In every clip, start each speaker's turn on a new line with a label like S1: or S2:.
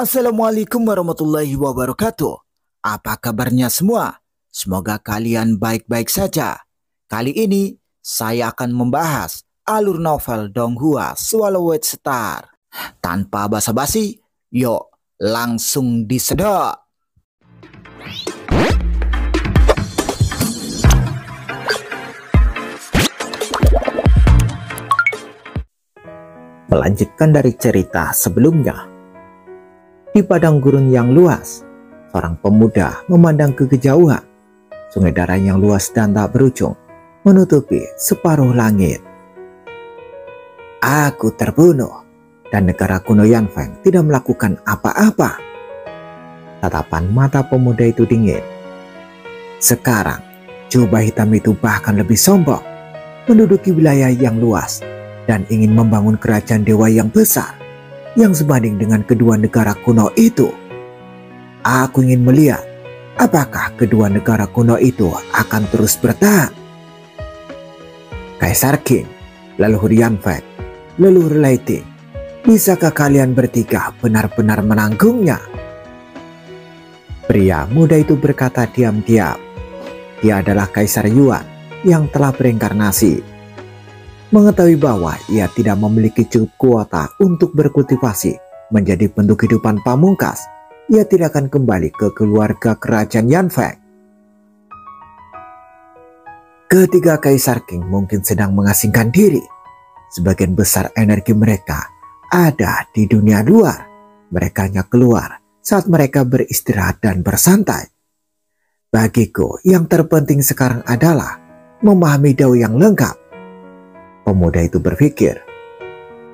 S1: Assalamualaikum warahmatullahi wabarakatuh. Apa kabarnya semua? Semoga kalian baik-baik saja. Kali ini saya akan membahas alur novel Donghua Swallowed Star. Tanpa basa-basi, yuk langsung disedot. Melanjutkan dari cerita sebelumnya. Di padang gurun yang luas, seorang pemuda memandang ke kejauhan. Sungai darah yang luas dan tak berujung menutupi separuh langit. Aku terbunuh, dan negara kuno Yanfeng tidak melakukan apa-apa. Tatapan mata pemuda itu dingin. Sekarang, jubah hitam itu bahkan lebih sombong, menduduki wilayah yang luas dan ingin membangun kerajaan dewa yang besar yang sebanding dengan kedua negara kuno itu. Aku ingin melihat apakah kedua negara kuno itu akan terus bertahan. Kaisar Qing, leluhur Yanfeng, leluhur Lei Ting, bisakah kalian bertiga benar-benar menanggungnya? Pria muda itu berkata diam-diam. Dia adalah Kaisar Yuan yang telah berinkarnasi. Mengetahui bahwa ia tidak memiliki cukup kuota untuk berkultivasi menjadi bentuk kehidupan pamungkas, ia tidak akan kembali ke keluarga kerajaan Yanfeng. Ketiga Kaisar Qing mungkin sedang mengasingkan diri. Sebagian besar energi mereka ada di dunia luar. Mereka hanya keluar saat mereka beristirahat dan bersantai. Bagiku yang terpenting sekarang adalah memahami Dao yang lengkap. Pemuda itu berpikir,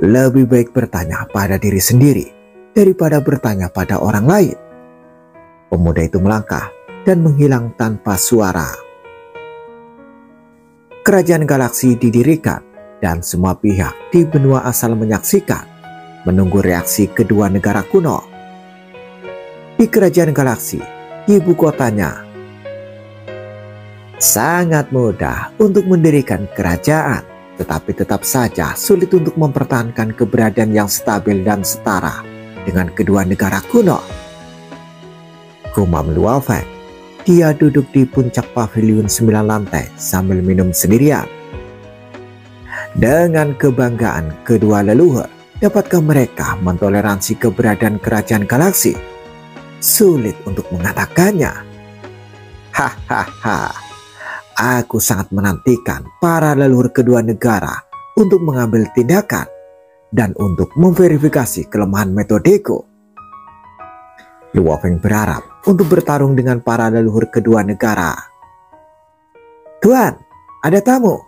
S1: lebih baik bertanya pada diri sendiri daripada bertanya pada orang lain. Pemuda itu melangkah dan menghilang tanpa suara. Kerajaan galaksi didirikan dan semua pihak di benua asal menyaksikan, menunggu reaksi kedua negara kuno. Di kerajaan galaksi, ibu kotanya, sangat mudah untuk mendirikan kerajaan, tetapi tetap saja sulit untuk mempertahankan keberadaan yang stabil dan setara dengan kedua negara kuno. Gumam Luo Feng. Dia duduk di puncak pavilion 9 lantai sambil minum sendirian. Dengan kebanggaan kedua leluhur, dapatkah mereka mentoleransi keberadaan kerajaan galaksi? Sulit untuk mengatakannya. Hahaha. Aku sangat menantikan para leluhur kedua negara untuk mengambil tindakan dan untuk memverifikasi kelemahan metodeku. Luo Feng berharap untuk bertarung dengan para leluhur kedua negara. Tuan, ada tamu.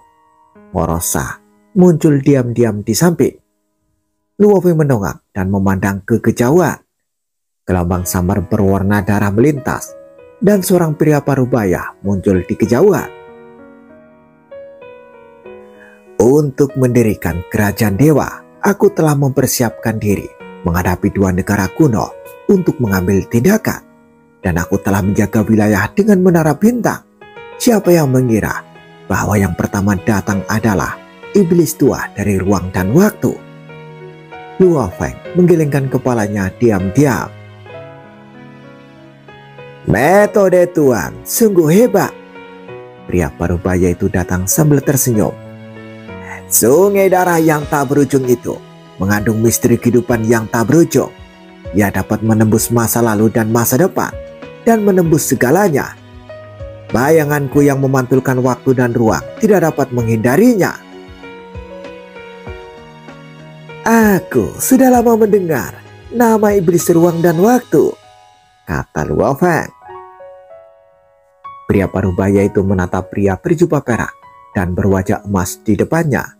S1: Morosa muncul diam-diam di samping. Luo Feng mendongak dan memandang ke kejauhan. Gelombang samar berwarna darah melintas dan seorang pria parubaya muncul di kejauhan. Untuk mendirikan kerajaan dewa, aku telah mempersiapkan diri menghadapi dua negara kuno untuk mengambil tindakan. Dan aku telah menjaga wilayah dengan menara bintang. Siapa yang mengira bahwa yang pertama datang adalah iblis tua dari ruang dan waktu? Luo Feng menggelengkan kepalanya diam-diam. Metode Tuan sungguh hebat. Pria parubaya itu datang sambil tersenyum. Sungai darah yang tak berujung itu mengandung misteri kehidupan yang tak berujung. Ia dapat menembus masa lalu dan masa depan dan menembus segalanya. Bayanganku yang memantulkan waktu dan ruang tidak dapat menghindarinya. Aku sudah lama mendengar nama iblis ruang dan waktu, kata Luo Feng. Pria parubaya itu menatap pria berjubah perak dan berwajah emas di depannya.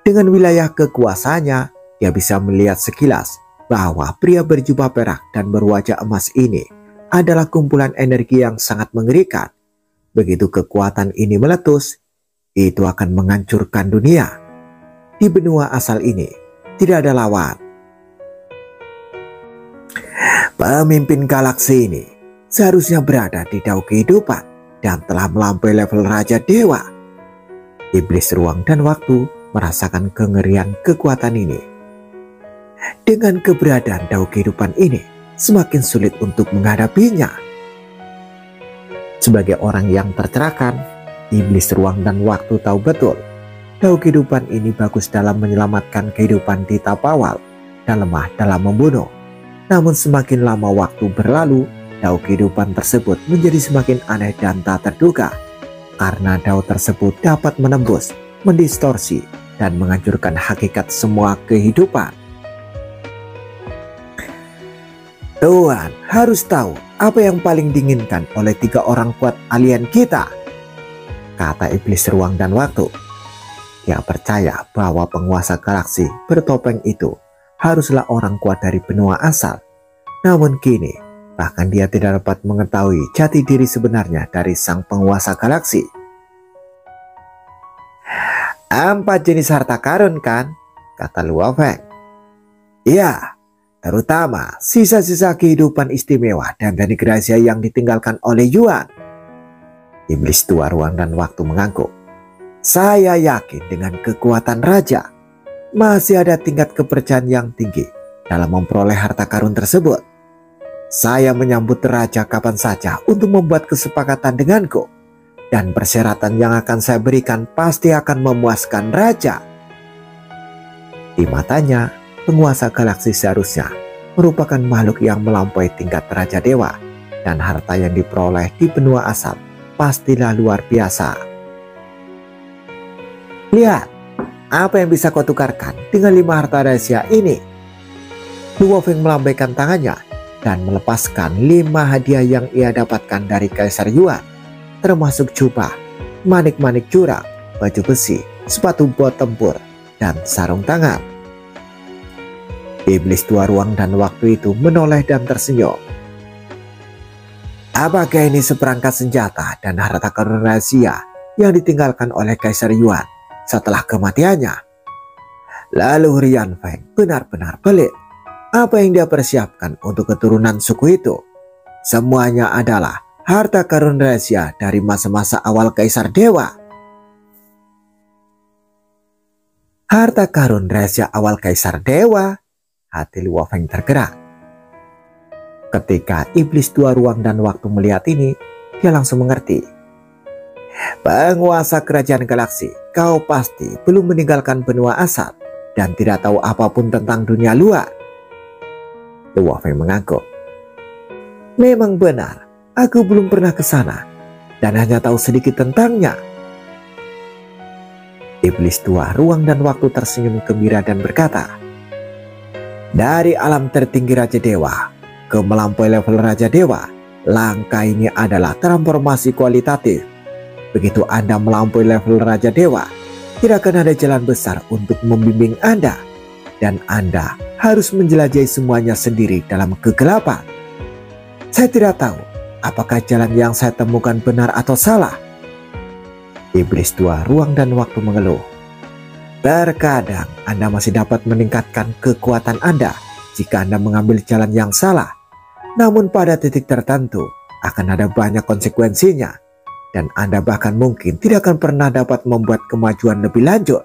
S1: Dengan wilayah kekuasaannya, dia bisa melihat sekilas bahwa pria berjubah perak dan berwajah emas ini adalah kumpulan energi yang sangat mengerikan. Begitu kekuatan ini meletus, itu akan menghancurkan dunia. Di benua asal ini, tidak ada lawan. Pemimpin galaksi ini seharusnya berada di Dao kehidupan dan telah melampaui level Raja Dewa. Iblis ruang dan waktu merasakan kengerian kekuatan ini. Dengan keberadaan dao kehidupan ini, semakin sulit untuk menghadapinya. Sebagai orang yang tercerahkan, iblis ruang dan waktu tahu betul dao kehidupan ini bagus dalam menyelamatkan kehidupan di tahap awal dan lemah dalam membunuh. Namun semakin lama waktu berlalu, dao kehidupan tersebut menjadi semakin aneh dan tak terduga, karena dao tersebut dapat menembus, mendistorsi, dan menghancurkan hakikat semua kehidupan. Tuhan harus tahu apa yang paling diinginkan oleh 3 orang kuat alien kita, kata iblis ruang dan waktu. Dia percaya bahwa penguasa galaksi bertopeng itu haruslah orang kuat dari benua asal. Namun kini, bahkan dia tidak dapat mengetahui jati diri sebenarnya dari sang penguasa galaksi. 4 jenis harta karun kan? Kata Luo Feng. Iya, terutama sisa-sisa kehidupan istimewa dan dari rahasia yang ditinggalkan oleh Yuan. Iblis tua ruang dan waktu mengangguk. Saya yakin dengan kekuatan raja, masih ada tingkat kepercayaan yang tinggi dalam memperoleh harta karun tersebut. Saya menyambut raja kapan saja untuk membuat kesepakatan denganku, dan persyaratan yang akan saya berikan pasti akan memuaskan raja. Di matanya, penguasa galaksi seharusnya merupakan makhluk yang melampaui tingkat raja dewa, dan harta yang diperoleh di benua asal pastilah luar biasa. Lihat, apa yang bisa kau tukarkan dengan 5 harta rahasia ini? Luo Feng melambaikan tangannya dan melepaskan 5 hadiah yang ia dapatkan dari Kaisar Yuan, termasuk jubah, manik-manik jurang, baju besi, sepatu buat tempur, dan sarung tangan. Iblis tua ruang dan waktu itu menoleh dan tersenyum. Apakah ini seperangkat senjata dan harta karun rahasia yang ditinggalkan oleh Kaisar Yuan setelah kematiannya? Lalu Rian Feng benar-benar pelit. Apa yang dia persiapkan untuk keturunan suku itu? Semuanya adalah harta karun rahasia dari masa-masa awal Kaisar Dewa. Harta karun rahasia awal Kaisar Dewa. Hati Luo Feng tergerak. Ketika iblis tua ruang dan waktu melihat ini, dia langsung mengerti. Penguasa kerajaan galaksi, kau pasti belum meninggalkan benua asal dan tidak tahu apapun tentang dunia luar. Luo Feng mengangguk. Memang benar, aku belum pernah ke sana dan hanya tahu sedikit tentangnya. Iblis tua ruang dan waktu tersenyum gembira dan berkata, dari alam tertinggi Raja Dewa ke melampaui level Raja Dewa, langkah ini adalah transformasi kualitatif. Begitu Anda melampaui level Raja Dewa, tidak akan ada jalan besar untuk membimbing Anda, dan Anda harus menjelajahi semuanya sendiri dalam kegelapan. Saya tidak tahu apakah jalan yang saya temukan benar atau salah. Iblis tua ruang dan waktu mengeluh. Terkadang Anda masih dapat meningkatkan kekuatan Anda jika Anda mengambil jalan yang salah. Namun pada titik tertentu akan ada banyak konsekuensinya, dan Anda bahkan mungkin tidak akan pernah dapat membuat kemajuan lebih lanjut.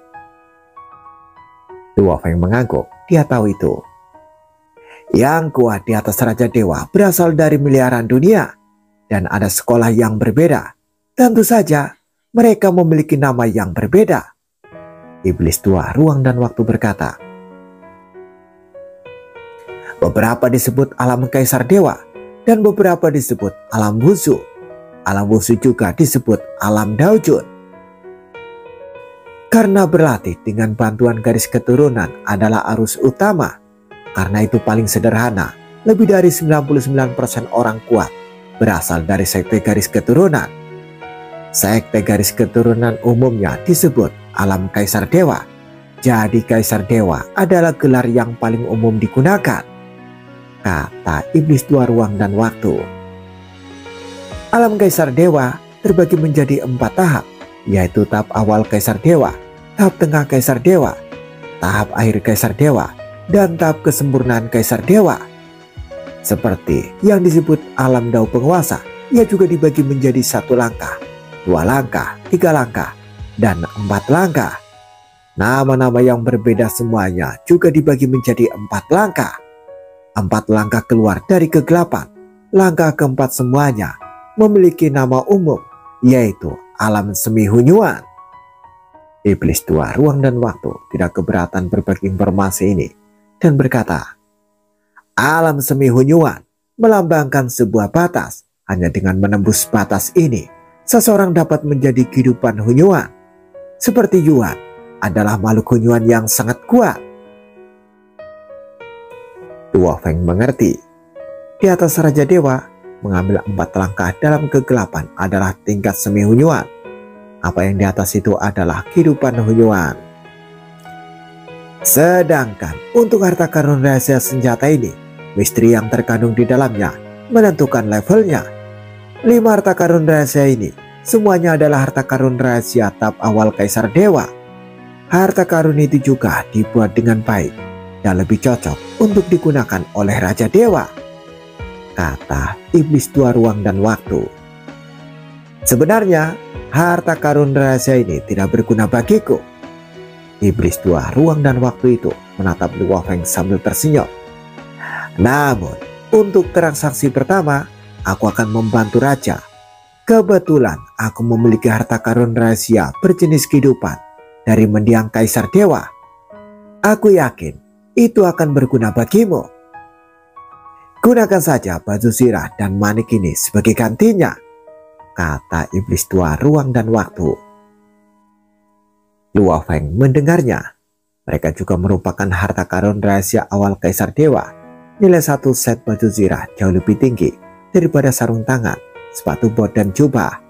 S1: Luo Feng mengangguk, dia tahu itu. Yang kuat di atas Raja Dewa berasal dari miliaran dunia, dan ada sekolah yang berbeda. Tentu saja mereka memiliki nama yang berbeda. Iblis tua ruang dan waktu berkata, beberapa disebut alam Kaisar Dewa dan beberapa disebut alam Wushu. Alam Wushu juga disebut alam Daojun. Karena berlatih dengan bantuan garis keturunan adalah arus utama, karena itu paling sederhana, lebih dari 99% orang kuat berasal dari sekte garis keturunan. Sekte garis keturunan umumnya disebut alam Kaisar Dewa. Jadi Kaisar Dewa adalah gelar yang paling umum digunakan, kata iblis tua ruang dan waktu. Alam Kaisar Dewa terbagi menjadi 4 tahap, yaitu tahap awal Kaisar Dewa, tahap tengah Kaisar Dewa, tahap akhir Kaisar Dewa, dan tahap kesempurnaan Kaisar Dewa. Seperti yang disebut alam Dao penguasa, ia juga dibagi menjadi 1 langkah, 2 langkah, 3 langkah, dan 4 langkah. Nama-nama yang berbeda semuanya juga dibagi menjadi 4 langkah. 4 langkah keluar dari kegelapan. Langkah keempat semuanya memiliki nama umum, yaitu alam semi Hunyuan. Iblis tua ruang dan waktu tidak keberatan berbagi informasi ini dan berkata, alam semi Hunyuan melambangkan sebuah batas. Hanya dengan menembus batas ini, seseorang dapat menjadi kehidupan Hunyuan. Seperti Yuan adalah makhluk Hunyuan yang sangat kuat. Luo Feng mengerti. Di atas Raja Dewa, mengambil 4 langkah dalam kegelapan adalah tingkat semi Hunyuan. Apa yang di atas itu adalah kehidupan Hunyuan. Sedangkan untuk harta karun rahasia senjata ini, misteri yang terkandung di dalamnya menentukan levelnya. 5 harta karun rahasia ini semuanya adalah harta karun rahasia tahap awal Kaisar Dewa. Harta karun itu juga dibuat dengan baik dan lebih cocok untuk digunakan oleh Raja Dewa, kata iblis tua ruang dan waktu. Sebenarnya harta karun rahasia ini tidak berguna bagiku. Iblis tua ruang dan waktu itu menatap Luo Feng sambil tersenyum. Namun untuk transaksi pertama, aku akan membantu Raja. Kebetulan aku memiliki harta karun rahasia berjenis kehidupan dari mendiang Kaisar Dewa. Aku yakin itu akan berguna bagimu. Gunakan saja baju zirah dan manik ini sebagai gantinya, kata iblis tua ruang dan waktu. Luo Feng mendengarnya. Mereka juga merupakan harta karun rahasia awal Kaisar Dewa. Nilai 1 set baju zirah jauh lebih tinggi daripada sarung tangan, sepatu bot dan jubah.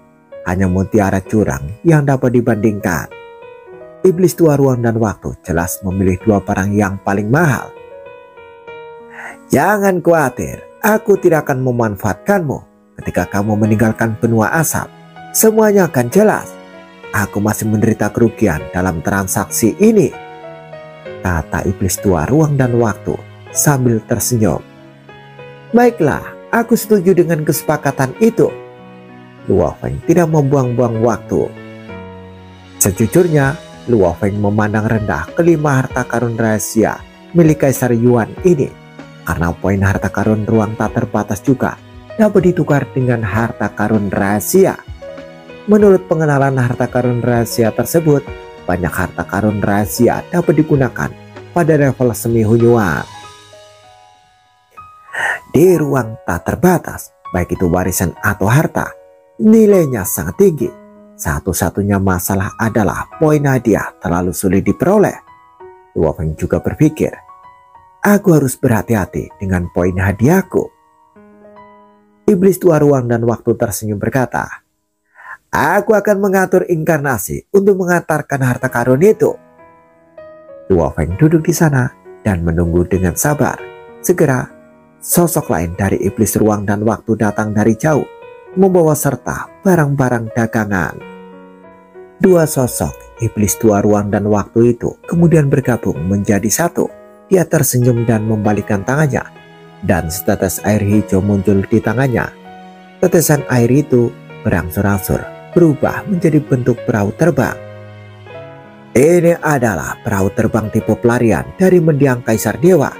S1: Hanya mutiara curang yang dapat dibandingkan. Iblis tua ruang dan waktu jelas memilih 2 barang yang paling mahal. Jangan khawatir, aku tidak akan memanfaatkanmu. Ketika kamu meninggalkan benua asap, semuanya akan jelas. Aku masih menderita kerugian dalam transaksi ini, kata iblis tua ruang dan waktu sambil tersenyum. Baiklah, aku setuju dengan kesepakatan itu. Luo Feng tidak membuang-buang waktu. Sejujurnya, Luo Feng memandang rendah kelima harta karun rahasia milik Kaisar Yuan ini, karena poin harta karun ruang tak terbatas juga dapat ditukar dengan harta karun rahasia. Menurut pengenalan harta karun rahasia tersebut, banyak harta karun rahasia dapat digunakan pada level semi Hunyuan. Di ruang tak terbatas, baik itu warisan atau harta, nilainya sangat tinggi. Satu-satunya masalah adalah poin hadiah terlalu sulit diperoleh. Luo Feng juga berpikir, aku harus berhati-hati dengan poin hadiahku. Iblis tua ruang dan waktu tersenyum berkata, aku akan mengatur inkarnasi untuk mengantarkan harta karun itu. Luo Feng duduk di sana dan menunggu dengan sabar. Segera, sosok lain dari iblis ruang dan waktu datang dari jauh, membawa serta barang-barang dagangan. 2 sosok iblis tua ruang dan waktu itu kemudian bergabung menjadi satu. Dia tersenyum dan membalikkan tangannya, dan setetes air hijau muncul di tangannya. Tetesan air itu berangsur-angsur berubah menjadi bentuk perahu terbang. Ini adalah perahu terbang tipe pelarian dari mendiang Kaisar Dewa.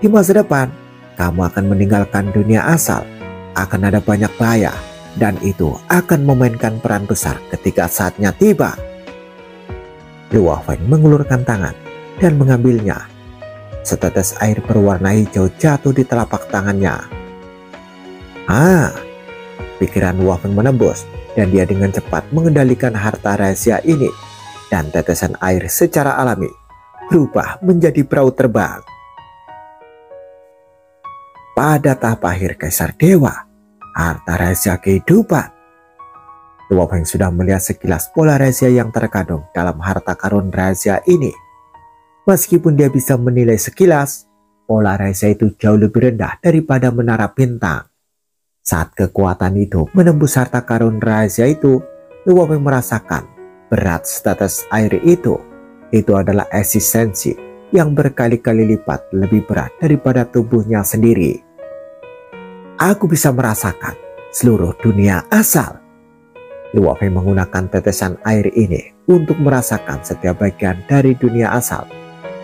S1: Di masa depan, kamu akan meninggalkan dunia asal. Akan ada banyak bahaya, dan itu akan memainkan peran besar ketika saatnya tiba. Luo Feng mengulurkan tangan dan mengambilnya. Setetes air berwarna hijau jatuh di telapak tangannya. Pikiran Luo Feng menembus, dan dia dengan cepat mengendalikan harta rahasia ini. Dan tetesan air secara alami berubah menjadi perahu terbang. Pada tahap akhir Kaisar Dewa, harta rahasia kehidupan. Luo Feng sudah melihat sekilas pola rahasia yang terkandung dalam harta karun rahasia ini. Meskipun dia bisa menilai sekilas, pola rahasia itu jauh lebih rendah daripada menara bintang. Saat kekuatan itu menembus harta karun rahasia itu, Luo Feng merasakan berat setetes air itu. Itu adalah eksistensi yang berkali-kali lipat lebih berat daripada tubuhnya sendiri. Aku bisa merasakan seluruh dunia asal. Luo Feng menggunakan tetesan air ini untuk merasakan setiap bagian dari dunia asal,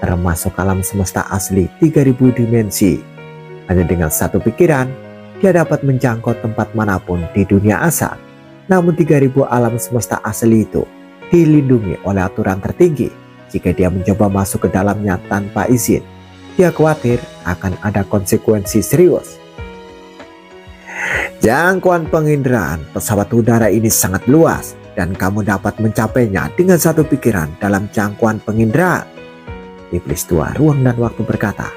S1: termasuk alam semesta asli 3000 dimensi. Hanya dengan satu pikiran, dia dapat menjangkau tempat manapun di dunia asal. Namun 3000 alam semesta asli itu dilindungi oleh aturan tertinggi. Jika dia mencoba masuk ke dalamnya tanpa izin, dia khawatir akan ada konsekuensi serius. Jangkauan penginderaan pesawat udara ini sangat luas dan kamu dapat mencapainya dengan satu pikiran dalam jangkauan penginderaan. Iblis tua ruang dan waktu berkata,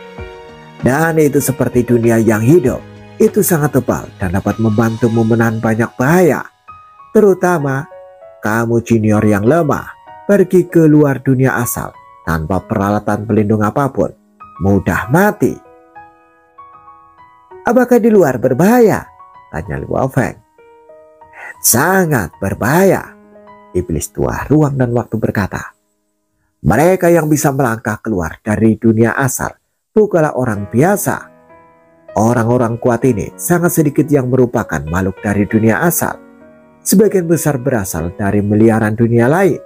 S1: dan itu seperti dunia yang hidup. Itu sangat tebal dan dapat membantumu menahan banyak bahaya. Terutama kamu junior yang lemah, pergi ke luar dunia asal tanpa peralatan pelindung apapun, mudah mati. Apakah di luar berbahaya? Tanya Luo Feng. Sangat berbahaya. Iblis tua ruang dan waktu berkata, mereka yang bisa melangkah keluar dari dunia asal bukanlah orang biasa. Orang-orang kuat ini sangat sedikit yang merupakan makhluk dari dunia asal. Sebagian besar berasal dari miliaran dunia lain.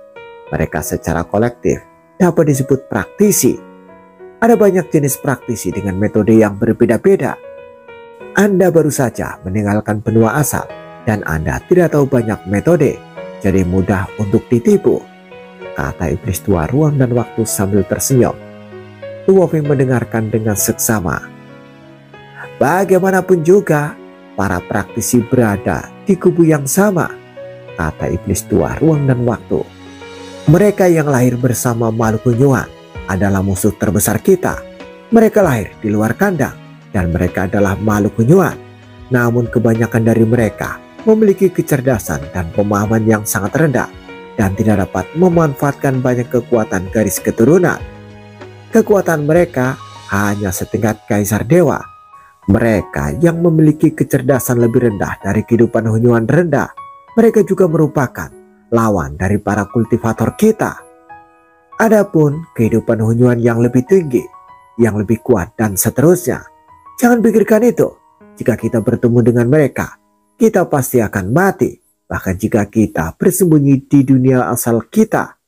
S1: Mereka secara kolektif dapat disebut praktisi. Ada banyak jenis praktisi dengan metode yang berbeda-beda. Anda baru saja meninggalkan benua asal dan Anda tidak tahu banyak metode, jadi mudah untuk ditipu, kata iblis tua ruang dan waktu sambil tersenyum. Luo Feng mendengarkan dengan seksama. Bagaimanapun juga, para praktisi berada di kubu yang sama, kata iblis tua ruang dan waktu. Mereka yang lahir bersama makhluk hunyuan adalah musuh terbesar kita. Mereka lahir di luar kandang dan mereka adalah makhluk hunyuan. Namun kebanyakan dari mereka memiliki kecerdasan dan pemahaman yang sangat rendah dan tidak dapat memanfaatkan banyak kekuatan garis keturunan. Kekuatan mereka hanya setingkat kaisar dewa. Mereka yang memiliki kecerdasan lebih rendah dari kehidupan hunyuan rendah, mereka juga merupakan lawan dari para kultivator kita. Adapun kehidupan hunyuan yang lebih tinggi, yang lebih kuat dan seterusnya, jangan pikirkan itu. Jika kita bertemu dengan mereka, kita pasti akan mati. Bahkan jika kita bersembunyi di dunia asal kita,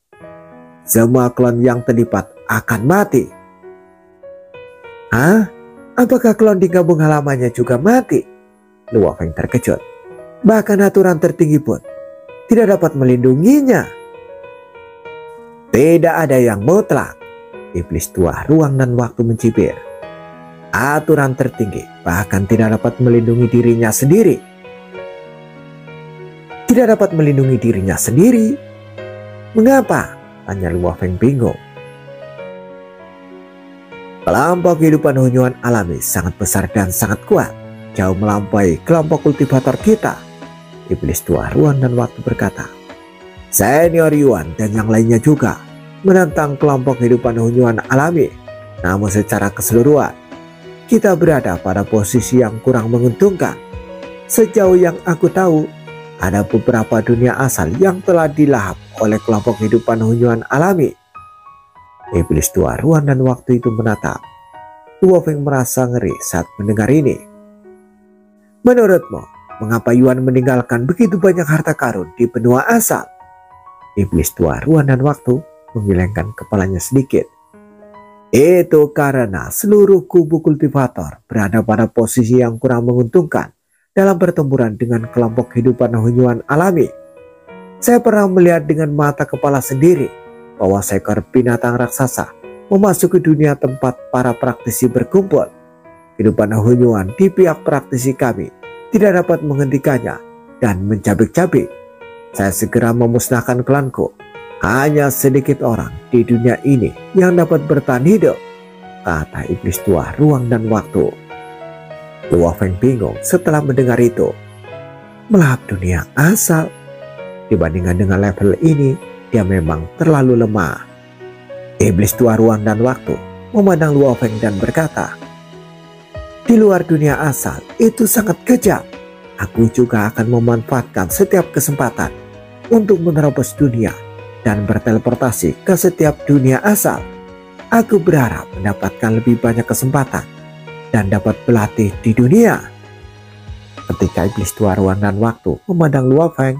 S1: semua klon yang terlibat akan mati. Hah? Apakah klon di kampung halamannya juga mati? Luo Feng terkejut. Bahkan aturan tertinggi pun tidak dapat melindunginya. Tidak ada yang mutlak. Iblis tua ruang dan waktu mencibir. Aturan tertinggi bahkan tidak dapat melindungi dirinya sendiri. Tidak dapat melindungi dirinya sendiri? Mengapa? Tanya Luo Feng bingung. Kelompok kehidupan hunyuan alami sangat besar dan sangat kuat, jauh melampaui kelompok kultivator kita. Iblis tua ruang dan waktu berkata, Senior Yuan dan yang lainnya juga menentang kelompok kehidupan hunyuan alami. Namun secara keseluruhan, kita berada pada posisi yang kurang menguntungkan. Sejauh yang aku tahu, ada beberapa dunia asal yang telah dilahap oleh kelompok kehidupan hunyuan alami. Iblis tua ruang dan waktu itu menatap. Luo Feng merasa ngeri saat mendengar ini. Menurutmu, mengapa Yuan meninggalkan begitu banyak harta karun di benua asal? Iblis tua ruang dan waktu menggelengkan kepalanya sedikit. Itu karena seluruh kubu kultivator berada pada posisi yang kurang menguntungkan dalam pertempuran dengan kelompok kehidupan hunyuan alami. Saya pernah melihat dengan mata kepala sendiri bahwa seekor binatang raksasa memasuki dunia tempat para praktisi berkumpul. Kehidupan hunyuan di pihak praktisi kami tidak dapat menghentikannya dan mencabik-cabik. Saya segera memusnahkan klanku. Hanya sedikit orang di dunia ini yang dapat bertahan hidup, kata iblis tua ruang dan waktu. Luo Feng bingung setelah mendengar itu. Melahap dunia asal. Dibandingkan dengan level ini, dia memang terlalu lemah. Iblis tua ruang dan waktu memandang Luo Feng dan berkata, di luar dunia asal itu sangat kejam. Aku juga akan memanfaatkan setiap kesempatan untuk menerobos dunia dan berteleportasi ke setiap dunia asal. Aku berharap mendapatkan lebih banyak kesempatan dan dapat berlatih di dunia. Ketika iblis tua ruang dan waktu memandang Luo Feng,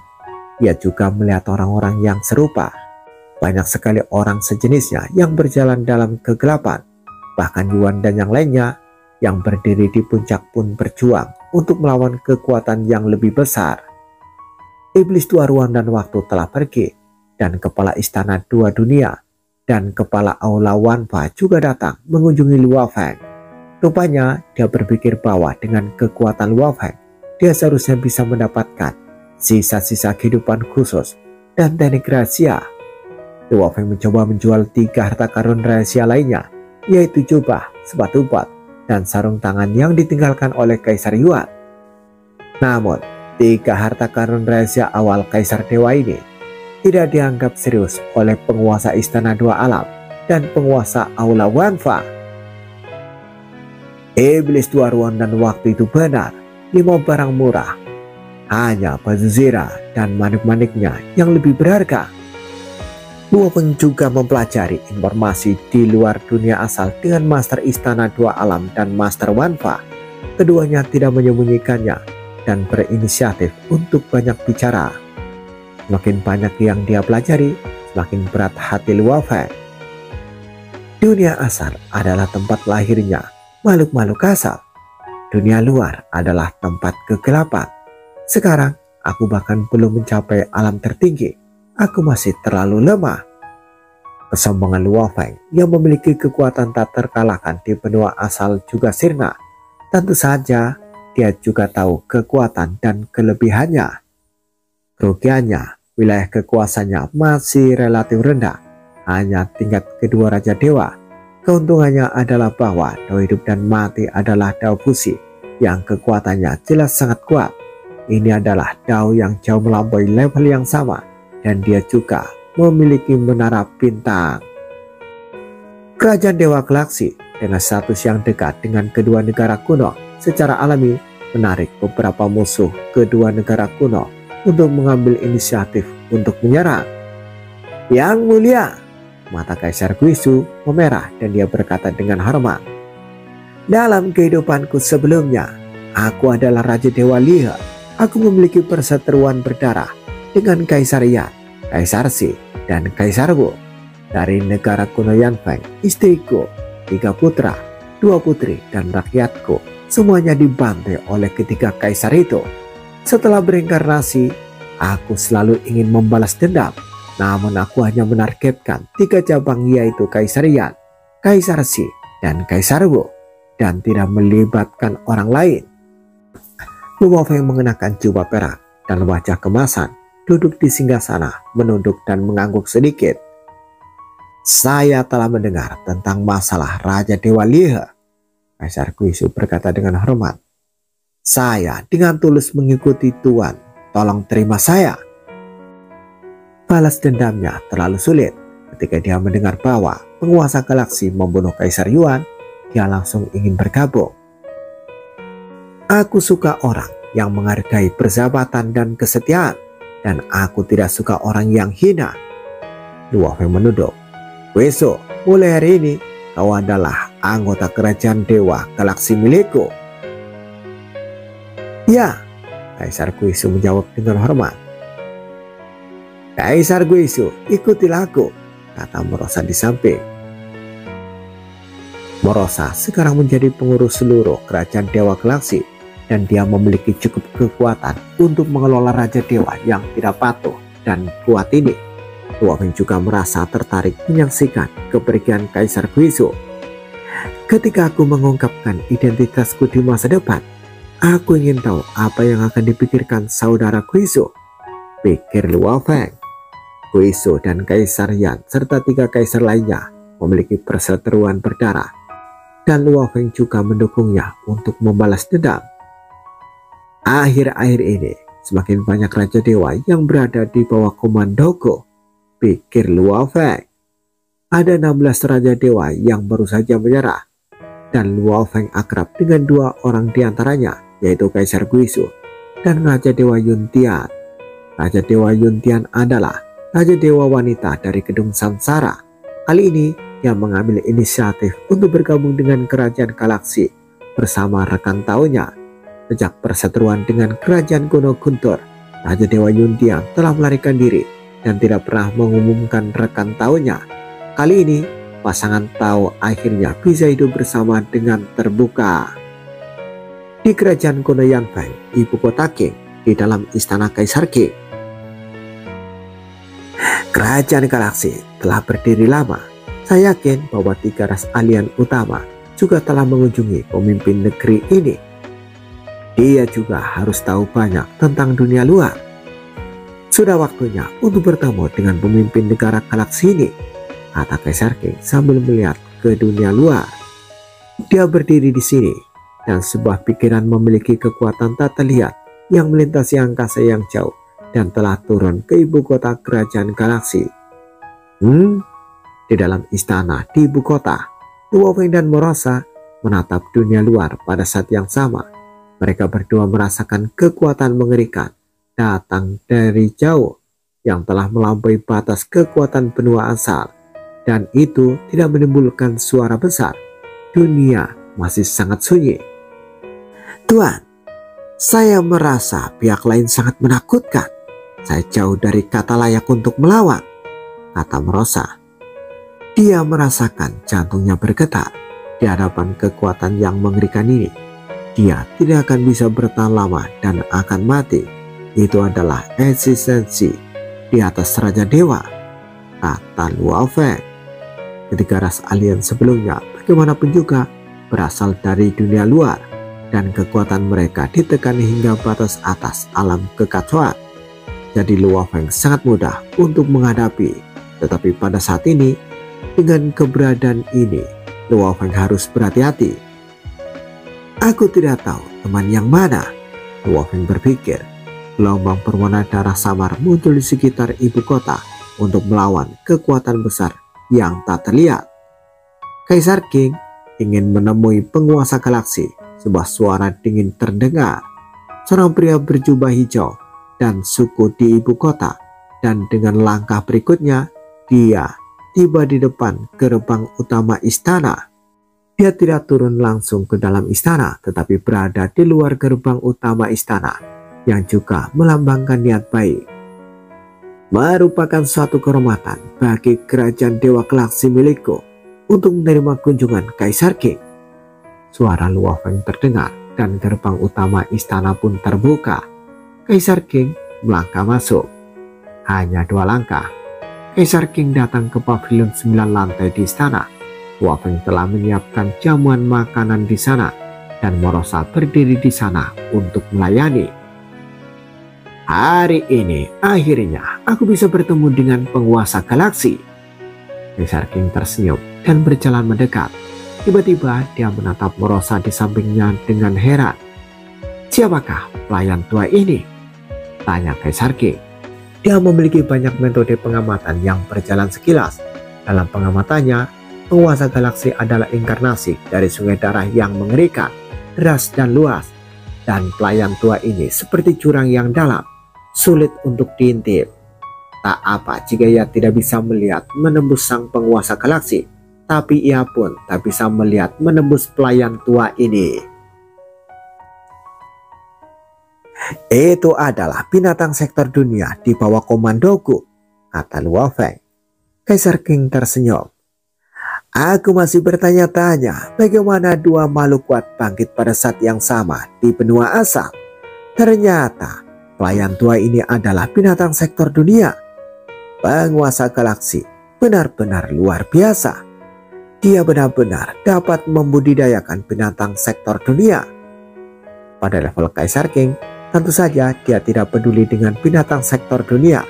S1: Ia juga melihat orang-orang yang serupa. Banyak sekali orang sejenisnya yang berjalan dalam kegelapan. Bahkan Yuan dan yang lainnya yang berdiri di puncak pun berjuang untuk melawan kekuatan yang lebih besar. Iblis dua ruang dan waktu telah pergi, dan kepala istana dua dunia dan kepala aula Wanfa juga datang mengunjungi Luo Feng. Rupanya dia berpikir bahwa dengan kekuatan Luo Feng, dia seharusnya bisa mendapatkan sisa-sisa kehidupan khusus dan teknik rahasia. Luo Feng mencoba menjual 3 harta karun rahasia lainnya, yaitu jubah, sepatu bot, dan sarung tangan yang ditinggalkan oleh Kaisar Yuan. Namun, 3 harta karun rahasia awal Kaisar Dewa ini tidak dianggap serius oleh penguasa Istana Dua Alam dan penguasa Aula Wanfa. Iblis dua ruang dan waktu itu benar, 5 barang murah. Hanya baju zirah dan manik-maniknya yang lebih berharga. Luo Feng juga mempelajari informasi di luar dunia asal dengan Master Istana Dua Alam dan Master Wanfa. Keduanya tidak menyembunyikannya dan berinisiatif untuk banyak bicara. Semakin banyak yang dia pelajari, semakin berat hati Luo Feng. Dunia asal adalah tempat lahirnya makhluk-makhluk asal. Dunia luar adalah tempat kegelapan. Sekarang aku bahkan belum mencapai alam tertinggi. Aku masih terlalu lemah. Kesombongan Luo Feng yang memiliki kekuatan tak terkalahkan di benua asal juga sirna. Tentu saja dia juga tahu kekuatan dan kelebihannya. Kerugiannya, wilayah kekuasaannya masih relatif rendah, hanya tingkat kedua Raja Dewa. Keuntungannya adalah bahwa dao hidup dan mati adalah dao fusi yang kekuatannya jelas sangat kuat. Ini adalah dao yang jauh melampaui level yang sama, dan dia juga memiliki menara bintang. Kerajaan Dewa Galaksi dengan status yang dekat dengan kedua negara kuno secara alami menarik beberapa musuh kedua negara kuno untuk mengambil inisiatif untuk menyerang. Yang mulia, mata Kaisar Guizu memerah dan dia berkata dengan hormat, dalam kehidupanku sebelumnya, aku adalah Raja Dewa Lihe. Aku memiliki perseteruan berdarah dengan Kaisar Yan, Kaisar Si, dan Kaisar Wu. Dari negara kuno Yanfeng, istriku, 3 putra, 2 putri, dan rakyatku semuanya dibantai oleh ketiga kaisar itu. Setelah berinkarnasi, aku selalu ingin membalas dendam. Namun aku hanya menargetkan 3 cabang, yaitu Kaisar Yan, Kaisar Si, dan Kaisar Wu, dan tidak melibatkan orang lain. Luo Feng mengenakan jubah perak dan wajah kemasan, duduk di singgasana, menunduk dan mengangguk sedikit. Saya telah mendengar tentang masalah Raja Dewa Lihe. Kaisar Guizu berkata dengan hormat. Saya dengan tulus mengikuti Tuan, tolong terima saya. Balas dendamnya terlalu sulit. Ketika dia mendengar bahwa penguasa galaksi membunuh Kaisar Yuan, dia langsung ingin bergabung. Aku suka orang yang menghargai persahabatan dan kesetiaan, dan aku tidak suka orang yang hina. Luo Feng menunduk. Besok, mulai hari ini, kau adalah anggota kerajaan Dewa Galaksi milikku. Ya, Kaisar Guizu menjawab dengan hormat. Kaisar Guizu, ikutilah aku, kata Morosa di samping. Morosa sekarang menjadi pengurus seluruh kerajaan Dewa Galaksi, dan dia memiliki cukup kekuatan untuk mengelola Raja Dewa yang tidak patuh dan kuat ini. Luo Feng juga merasa tertarik menyaksikan kepergian Kaisar Guizu. Ketika aku mengungkapkan identitasku di masa depan, aku ingin tahu apa yang akan dipikirkan saudara Guizu, pikir Luo Feng. Guizu dan Kaisar Yan serta 3 kaisar lainnya memiliki perseteruan berdarah, dan Luo Feng juga mendukungnya untuk membalas dendam. Akhir-akhir ini, semakin banyak Raja Dewa yang berada di bawah komandoku, pikir Luo Feng. Ada 16 Raja Dewa yang baru saja menyerah, dan Luo Feng akrab dengan 2 orang diantaranya, yaitu Kaisar Guizu dan Raja Dewa Yuntian. Raja Dewa Yuntian adalah Raja Dewa wanita dari Gedung Samsara. Kali ini, ia mengambil inisiatif untuk bergabung dengan Kerajaan Galaksi bersama rekan taunya. Sejak perseteruan dengan Kerajaan Kuno Guntur, Raja Dewa Yuntian telah melarikan diri dan tidak pernah mengumumkan rekan Tao-nya. Kali ini, pasangan Tao akhirnya bisa hidup bersama dengan terbuka. Di kerajaan kuno Yanfeng, ibu kota Qing, di dalam istana Kaisar Qing. Kerajaan galaksi telah berdiri lama. Saya yakin bahwa 3 ras alien utama juga telah mengunjungi pemimpin negeri ini. Dia juga harus tahu banyak tentang dunia luar. Sudah waktunya untuk bertemu dengan pemimpin negara galaksi ini, kata Kaisar Qing sambil melihat ke dunia luar. Dia berdiri di sini dan sebuah pikiran memiliki kekuatan tak terlihat yang melintasi angkasa yang jauh dan telah turun ke ibu kota kerajaan galaksi. Di dalam istana di ibu kota, Luo Feng dan Morosa menatap dunia luar pada saat yang sama. Mereka berdua merasakan kekuatan mengerikan datang dari jauh yang telah melampaui batas kekuatan benua asal, dan itu tidak menimbulkan suara besar. Dunia masih sangat sunyi. Tuan, saya merasa pihak lain sangat menakutkan. Saya jauh dari kata layak untuk melawan, kata Morosa. Dia merasakan jantungnya bergetar di hadapan kekuatan yang mengerikan ini. Dia tidak akan bisa bertahan lama dan akan mati. Itu adalah eksistensi di atas Raja Dewa, kata Luo Feng. Ketiga ras alien sebelumnya bagaimanapun juga berasal dari dunia luar, dan kekuatan mereka ditekan hingga batas atas alam kekacauan. Jadi Luo Feng sangat mudah untuk menghadapi. Tetapi pada saat ini, dengan keberadaan ini, Luo Feng harus berhati-hati. Aku tidak tahu teman yang mana, Luo Feng berpikir. Gelombang berwarna darah samar muncul di sekitar ibu kota untuk melawan kekuatan besar yang tak terlihat. Kaisar Qing ingin menemui penguasa galaksi. Sebuah suara dingin terdengar. Seorang pria berjubah hijau dan suku di ibu kota, dan dengan langkah berikutnya dia tiba di depan gerbang utama istana. Dia tidak turun langsung ke dalam istana, tetapi berada di luar gerbang utama istana, yang juga melambangkan niat baik. Merupakan suatu kehormatan bagi kerajaan Dewa Galaksi milikku untuk menerima kunjungan Kaisar Qing. Suara Luo Feng terdengar dan gerbang utama istana pun terbuka. Kaisar Qing melangkah masuk. Hanya 2 langkah, Kaisar Qing datang ke pavilion 9 lantai di istana. Luo Feng telah menyiapkan jamuan makanan di sana, dan Morosa berdiri di sana untuk melayani. Hari ini akhirnya aku bisa bertemu dengan penguasa galaksi. Kaisar Qing tersenyum dan berjalan mendekat. Tiba-tiba dia menatap Morosa di sampingnya dengan heran. Siapakah pelayan tua ini? Tanya Kaisar Qing. Dia memiliki banyak metode pengamatan yang berjalan sekilas. Dalam pengamatannya, penguasa galaksi adalah inkarnasi dari sungai darah yang mengerikan, deras dan luas. Dan pelayan tua ini seperti jurang yang dalam, sulit untuk diintip. Tak apa jika ia tidak bisa melihat menembus sang penguasa galaksi, tapi ia pun tak bisa melihat menembus pelayan tua ini. Itu adalah binatang sektor dunia di bawah komandoku, kata Luo Feng. Kaisar Qing tersenyum. Aku masih bertanya-tanya bagaimana 2 makhluk kuat bangkit pada saat yang sama di benua asal. Ternyata pelayan tua ini adalah binatang sektor dunia. Penguasa galaksi benar-benar luar biasa. Dia benar-benar dapat membudidayakan binatang sektor dunia. Pada level Kaisar Qing, tentu saja dia tidak peduli dengan binatang sektor dunia.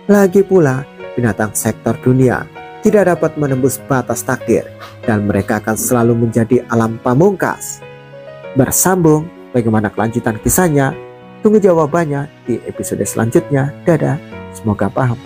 S1: Lagi pula, binatang sektor dunia tidak dapat menembus batas takdir, dan mereka akan selalu menjadi alam pamungkas. Bersambung, bagaimana kelanjutan kisahnya? Tunggu jawabannya di episode selanjutnya. Dadah, semoga paham.